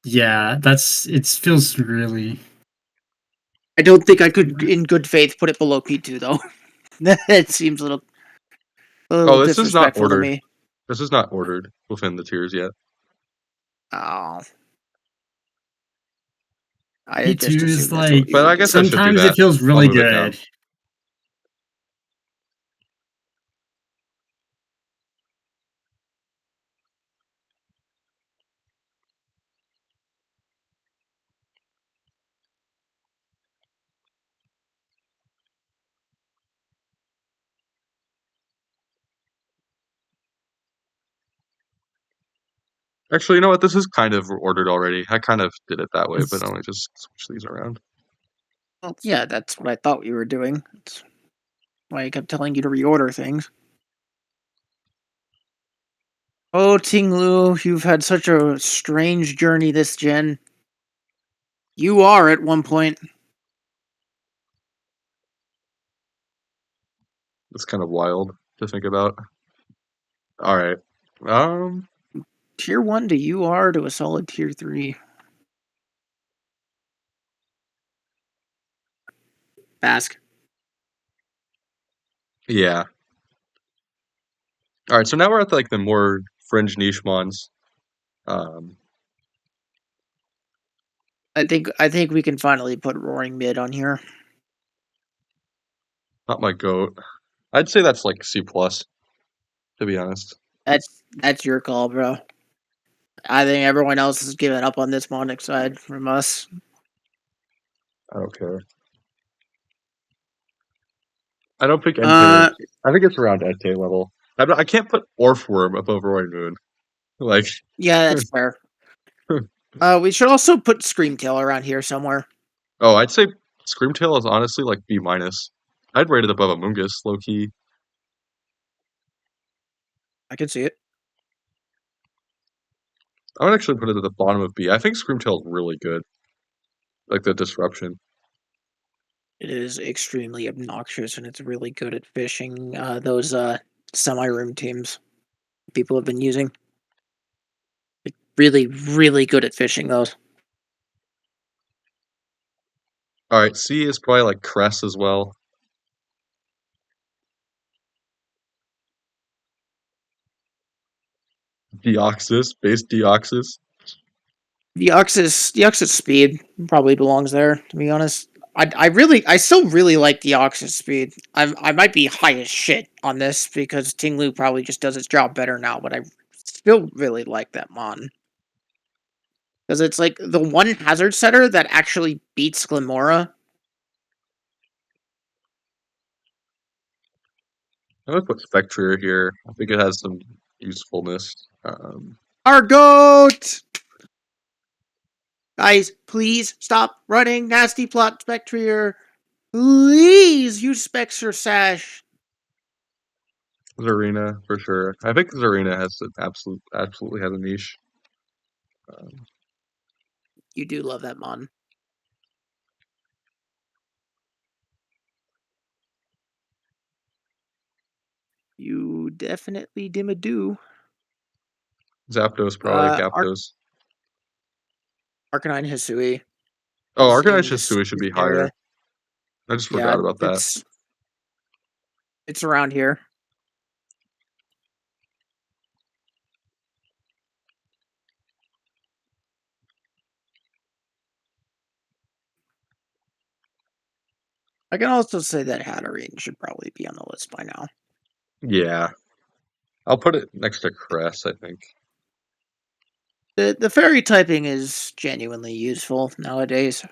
Yeah, that's it. Feels really. I don't think I could, in good faith, put it below P2 though. That seems a little Oh, this is not disrespectful to ordered. me. This is not ordered within the tiers yet. Oh, I had just P2 is assumed that's what like you But would I do. guess I should do sometimes it that. feels I'll really move it down. good. Actually, you know what? This is kind of ordered already. I kind of did it that way, but It's, let me just switch these around. Well, yeah, that's what I thought you were doing. That's why I kept telling you to reorder things. Oh, Tinglu, you've had such a strange journey this gen. You are at one point. It's kind of wild to think about. All right. Um. Tier 1 to you are to a solid tier 3. Bask. Yeah. All right. So now we're at like the more fringe niche mons. Um. I think we can finally put Roaring Mid on here. Not my goat. I'd say that's like C plus, to be honest. That's your call, bro. I think everyone else has given up on this Monarch side from us. I don't care. I don't think Uh, Entei. I think it's around Entei level. I can't put Orfworm above Roaring Moon. Like, yeah, that's fair. We should also put Screamtail around here somewhere. oh, I'd say Screamtail is honestly like B minus. I'd rate it above Amoonguss, low key. I can see it. I would actually put it at the bottom of B. I think Screamtail is really good. Like the disruption. It is extremely obnoxious, and it's really good at fishing those semi-room teams people have been using. Like, really, really good at fishing those. Alright, C is probably like Cress as well. Deoxys, base Deoxys. The Oxys speed probably belongs there, to be honest. I still really like the Oxys speed. I might be high as shit on this because Tinglu probably just does its job better now, but I still really like that mon. Because it's like the one hazard setter that actually beats Glimora. I'm gonna put Spectre here. I think it has some usefulness. Our goat! Guys, please stop running Nasty Plot Spectrier. Please use Spectre Sash. Zarina for sure. I think Zarina has absolutely has a niche. You do love that mon. You definitely do. Zapdos probably Arc Gapdos. Arcanine Hisui Oh, is Arcanine in this Shisui should be higher. area. I just Yeah, forgot about that. it's around here. I can also say that Hatterene should probably be on the list by now. Yeah. I'll put it next to Cress, I think. The fairy typing is genuinely useful nowadays.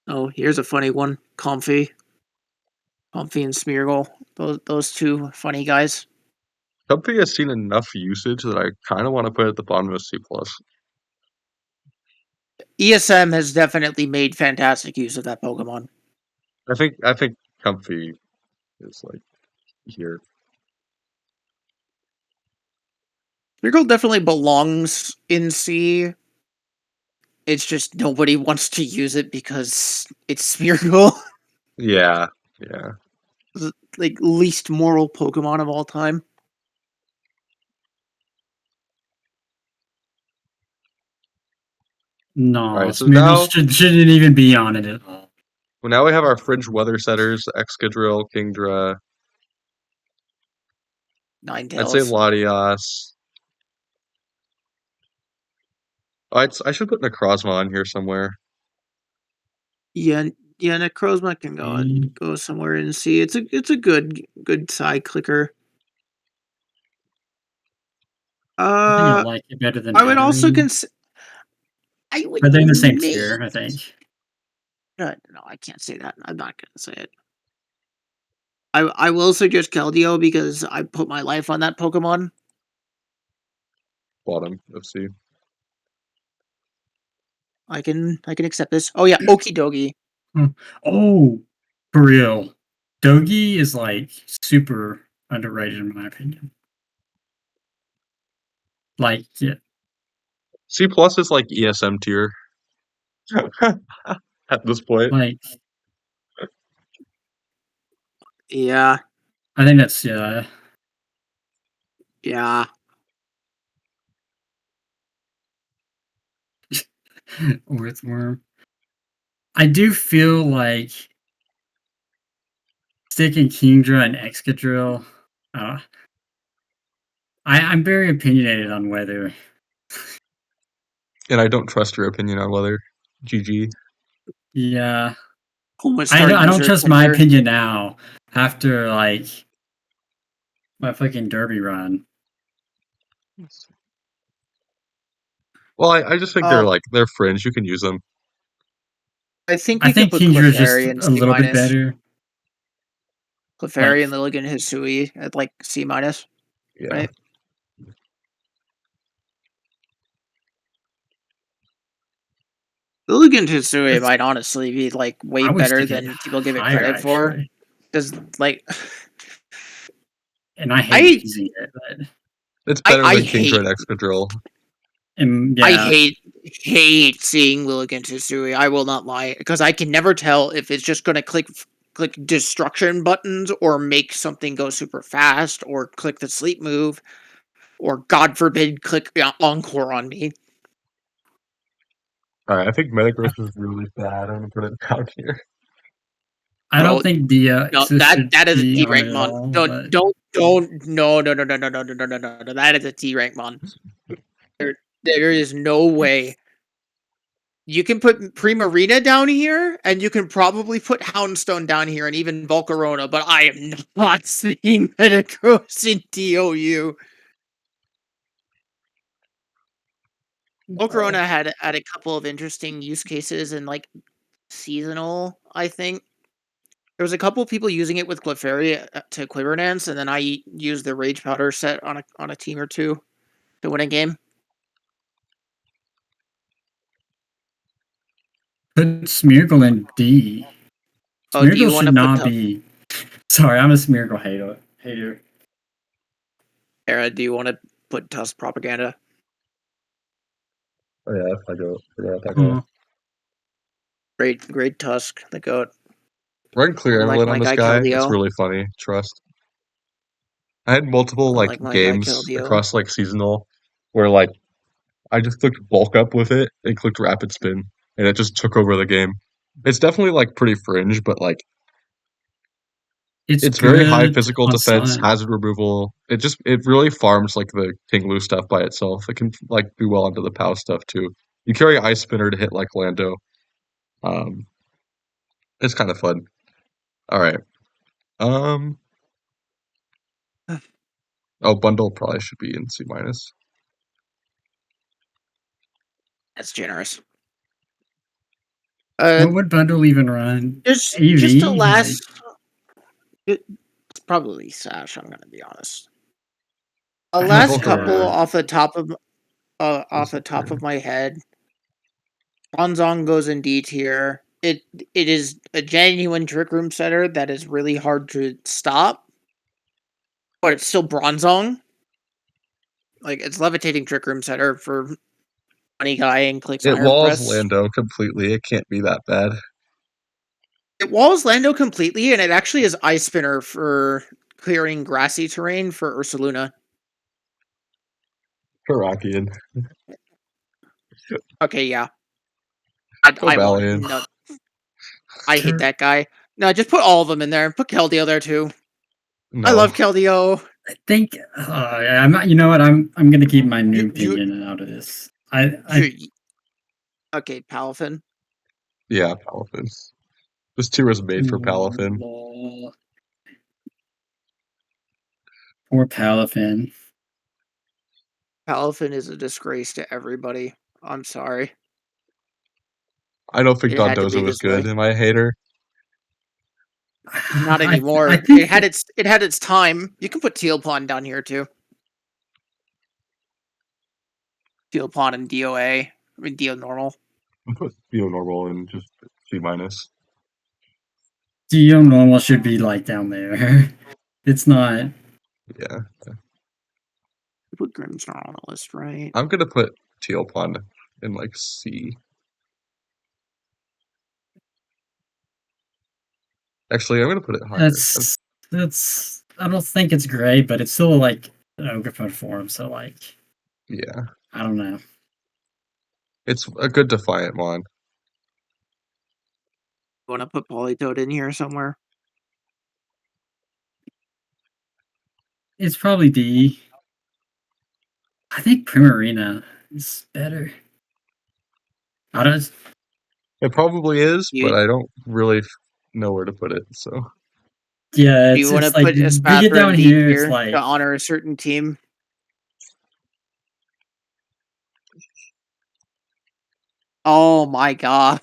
Oh, here's a funny one. Comfy and Smeargle. Those two funny guys. Comfy has seen enough usage that I kind of want to put it at the bottom of C plus. ESM has definitely made fantastic use of that Pokemon. I think Comfy is like here. Smeargle definitely belongs in C. It's just nobody wants to use it because it's Smeargle. Yeah, yeah. Like least moral Pokemon of all time. No, All right, so Smeargle now shouldn't even be on it at all. well, now we have our fringe weather setters: Excadrill, Kingdra. I'd say Ninetales. Latias. Oh, I should put Necrozma on here somewhere. Yeah, Necrozma can go somewhere and see. It's a good side clicker. I think I Uh, like it better than I would also Hatterene. I would But they're in the same maybe. tier, I think. No, I can't say that. I'm not gonna say it. I will suggest Keldeo because I put my life on that Pokemon. Bottom of C. I can accept this. Oh yeah, Okidogi. Oh, for real. Dogi is like super underrated in my opinion. Like, yeah, C plus is like ESM tier at this point. like Yeah, I think that's yeah. Earthworm. I do feel like sticking Kingdra and Excadrill. I'm very opinionated on whether. And I don't trust your opinion on whether. GG. Yeah, Homestar I don't user trust my Tinder. opinion now after like my fucking derby run. Well, I just think Um, they're fringe. You can use them. I think I we could think put Kingdra is just Clefairy in a C little bit minus. better. Clefairy Like, and Lilligan Hisui at like C minus, Yeah. right? Lilligan Hisui might honestly be like way I would better stick it than people give it higher credit for. actually, Because like, and I hate I using it, but It's I better I than Kingdra hate and Excadrill. and I yeah, hate seeing Lilligan Hisui. I will not lie, because I can never tell if it's just going to click destruction buttons or make something go super fast or click the sleep move or God forbid click encore on me. All right, I think Metagross is really bad. I'm gonna put it down here. I don't Bro, think no, DX should that is a be T on rank it at mon. all, Don't but don't no. That is a T rank mon. There is no way. You can put Primarina down here, and you can probably put Houndstone down here, and even Volcarona, but I am not seeing Metagross in DOU. Volcarona had a couple of interesting use cases and like seasonal, I think. There was a couple of people using it with Clefairy to Quiver Dance, and then I used the Rage Powder set on a team or two to win a game. put Smeargle in D. Oh, do you Smeargle want should to put not be. Sorry, I'm a Smeargle hater. Era? Do you want to put Tusk Propaganda? Oh yeah, I forgot that guy. Hmm. Great Tusk, the goat. Run clear Unlike Evelyn on my this guy guy. It's Keldeo. really funny. Trust. I had multiple Unlike my guy games Keldeo. across seasonal where I just clicked bulk up with it and clicked rapid spin and it just took over the game. It's definitely pretty fringe, but It's it's very high good physical on defense, Sun. hazard removal. It really farms the King Lu stuff by itself. It can do well into the POW stuff too. You carry Ice Spinner to hit Lando. Um, it's kind of fun. All right. Um. Oh, bundle probably should be in C minus. That's generous. What would Bundle even run? Just to AV? Like, last. It's probably Sash. I'm gonna be honest. A I don't last couple prefer. off the top of my head. Bronzong goes in D tier. It is a genuine trick room setter that is really hard to stop, but it's still Bronzong. Like it's levitating trick room setter for money guy and clicks It iron walls press. Lando completely. It can't be that bad. It walls Lando completely, and it actually is Ice Spinner for clearing grassy terrain for Ursaluna. Karakian. Okay, yeah. Go I want Valiant. no. I hate that guy. No, just put all of them in there. Put Keldeo there too. I No. love Keldeo. I think I'm not. You know what? I'm gonna keep my new You opinion out of this. I okay, Palafin. Yeah, Palafin. This tier was made for Palafin. lol. Poor Palafin. Palafin is a disgrace to everybody. I'm sorry. I don't think It had to Dondozo be was this way. good. Am I a hater? Not I anymore. think It had its time. You can put Teal Pond down here too. Teal Pond and DOA. I mean DO normal. I put Theo normal and just C minus. Dio normal should be like down there. It's not. Yeah. Put Grimmsnarl on the list, right? I'm gonna put Teal Pond in C. Actually, I'm gonna put it higher. That's. I don't think it's great, but it's still like an Ogrepod form. So like, Yeah. I don't know. It's a good Defiant mon. You want to put Polytoad in here somewhere? It's probably D. I think Primarina is better. I don't. It probably is, You but I don't really know where to put it. So Yeah, do you want to it's like put you get Espapper in down D here. It's tier like to honor a certain team? Oh my god.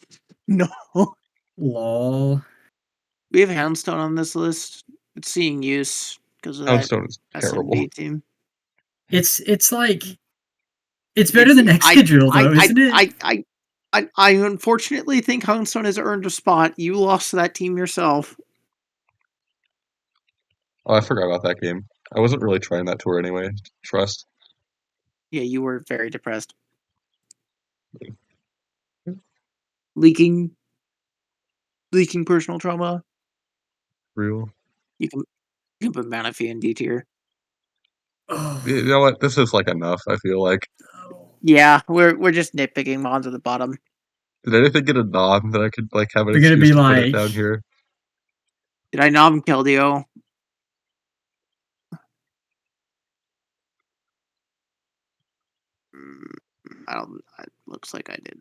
No. lol. We have Houndstone on this list. It's seeing use because of that Poundstone is terrible. SMB team. It's like it's better than I Excadrill I though, I isn't it? I unfortunately think Houndstone has earned a spot. You lost to that team yourself. Oh, I forgot about that game. I wasn't really trying that tour anyway. Trust. Yeah, you were very depressed. Leaking personal trauma. Real. You can put Manaphy in D tier. Oh, You know what? This is like enough. I feel like. Yeah, we're just nitpicking Mons at the bottom. Did anything get a nod that I could like have an we're gonna excuse be to put it like, down here? Did I nom Keldeo? I don't. It looks like I did.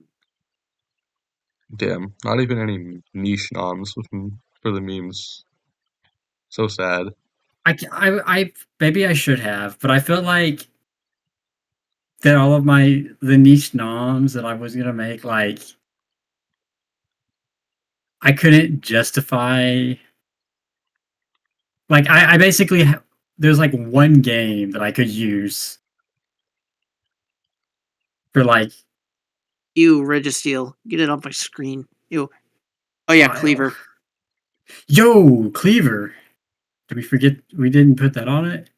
Damn, not even any niche noms for the memes. So sad. I maybe I should have, but I feel like that all of the niche noms that I was gonna make, like I couldn't justify. Like I basically there's like one game that I could use for like Ew, Registeel. Get it off my screen. Ew. Oh yeah, Cleaver. Yo, Cleaver. Did we forget we didn't put that on it?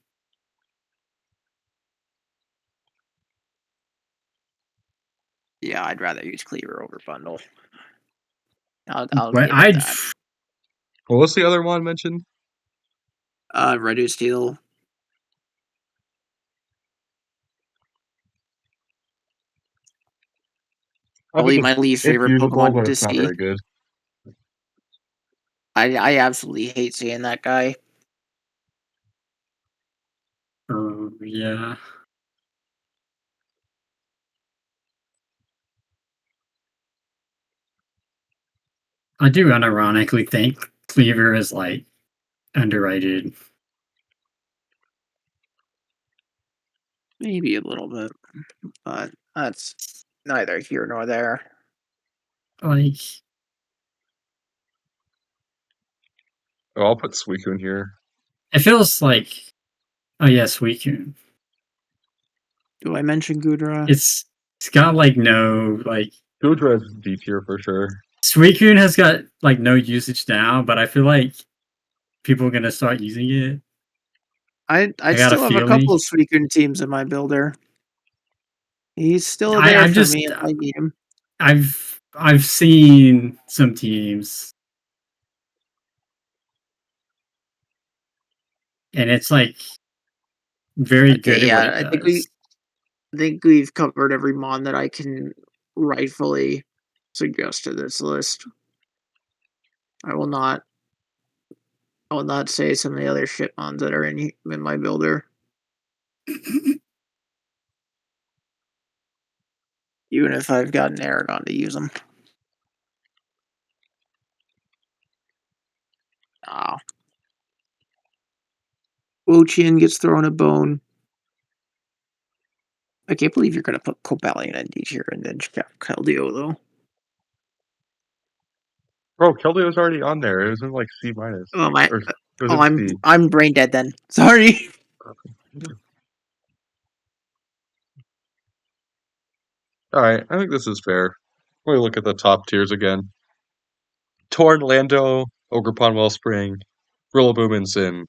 Yeah, I'd rather use Cleaver over Bundle. I'll But give it that. What was the other one mentioned? Registeel. I Probably think my least it's favorite usable, Pokemon but to it's not see. very good. I absolutely hate seeing that guy. Yeah. I do unironically think Cleaver is like underrated. Maybe a little bit, but that's neither here nor there. Like Oh, I'll put Suicune here. it feels like oh yeah, Suicune. Do I mention Gudra? It's got like no like Gudra is D tier for sure. Suicune has got like no usage now, but I feel like people are gonna start using it. I I got a still have a feeling. couple of Suicune teams in my builder. He's still I, there I'm for just me if I need him. I've seen some teams and it's like very good Okay, at what yeah, it does. I think we've covered every mon that I can rightfully suggest to this list. I will not say some of the other shit mons that are in my builder. Even if I've gotten Aragon to use them. Ah. Wo-Chien gets thrown a bone. I can't believe you're going to put Cobalion in D tier and then Keldeo, though. Bro, Keldeo's already on there. It was in like C minus. Oh my! Or it was Oh, in C. I'm brain dead then. Sorry. Alright, I think this is fair. Let me look at the top tiers again. Torn, Lando, Ogerpon, Wellspring, Rillaboom, and Sin.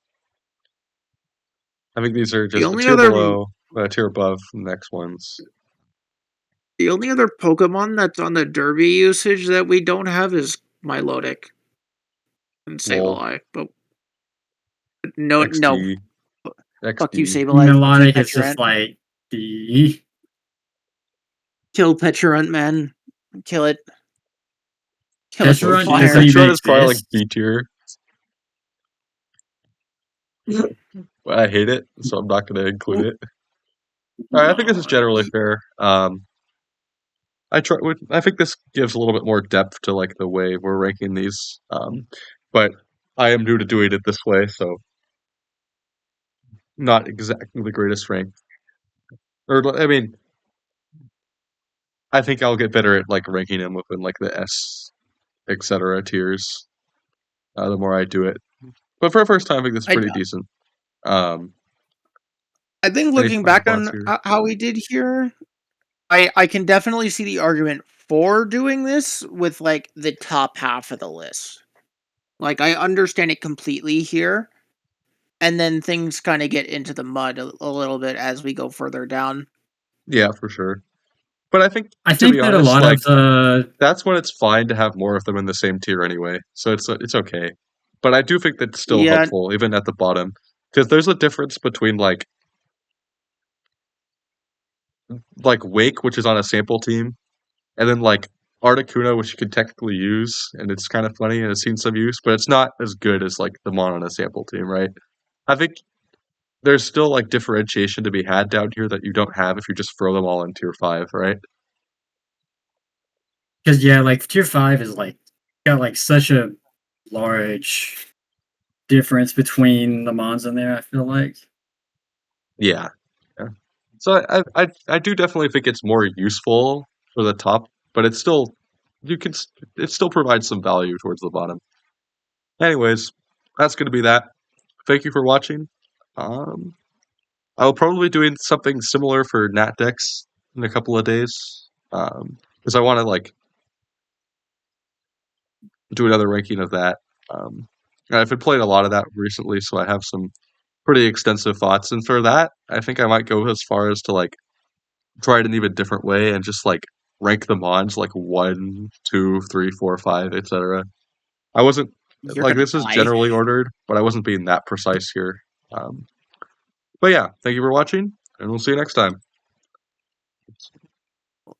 I think these are The just a only tier other below, a tier above the next ones. Pokemon that's on the Derby usage that we don't have is Milotic and Lol. Sableye. But no, XD. fuck you, XD. Sableye. Fuck you, Melodic is just Petulant. like the Kill Petulant, man. Kill it. Kill it with Petulant fire. doesn't even Petulant is probably like exist. B tier. I hate it, so I'm not going to include it. All right, I think this is generally fair. I think this gives a little bit more depth to like the way we're ranking these. But I am new to doing it this way, so not exactly the greatest rank. Or I mean, I think I'll get better at like ranking them within like the S, etc. tiers. The more I do it, but for a first time, I think this is I, pretty decent. Um, I think any looking final back thoughts on here? how we did here, I can definitely see the argument for doing this with like the top half of the list. Like I understand it completely here, and then things kind of get into the mud a little bit as we go further down. Yeah, for sure. But I think, I to be think that a honest, lot like of the that's when it's fine to have more of them in the same tier anyway. So it's okay. But I do think that's still Yeah, helpful, even at the bottom, because there's a difference between like Wake, which is on a sample team, and then like Articuno, which you can technically use, and it's kind of funny and it's seen some use, but it's not as good as like the Mon on a sample team, right? I think there's still like differentiation to be had down here that you don't have if you just throw them all in tier 5, right? because yeah, like tier 5 is like got like such a large difference between the mons in there. I feel like. Yeah. Yeah. So I do definitely think it's more useful for the top, but it's still you can it still provides some value towards the bottom. Anyways, that's going to be that. Thank you for watching. Um, I will probably be doing something similar for Nat decks in a couple of days. Because I want to like do another ranking of that. I've been playing a lot of that recently, so I have some pretty extensive thoughts. And for that, I think I might go as far as to like try it an even different way and just like rank the mons like 1, 2, 3, 4, 5, etc. I wasn't you're like gonna this is die. generally ordered, but I wasn't being that precise here. But yeah, thank you for watching, and we'll see you next time.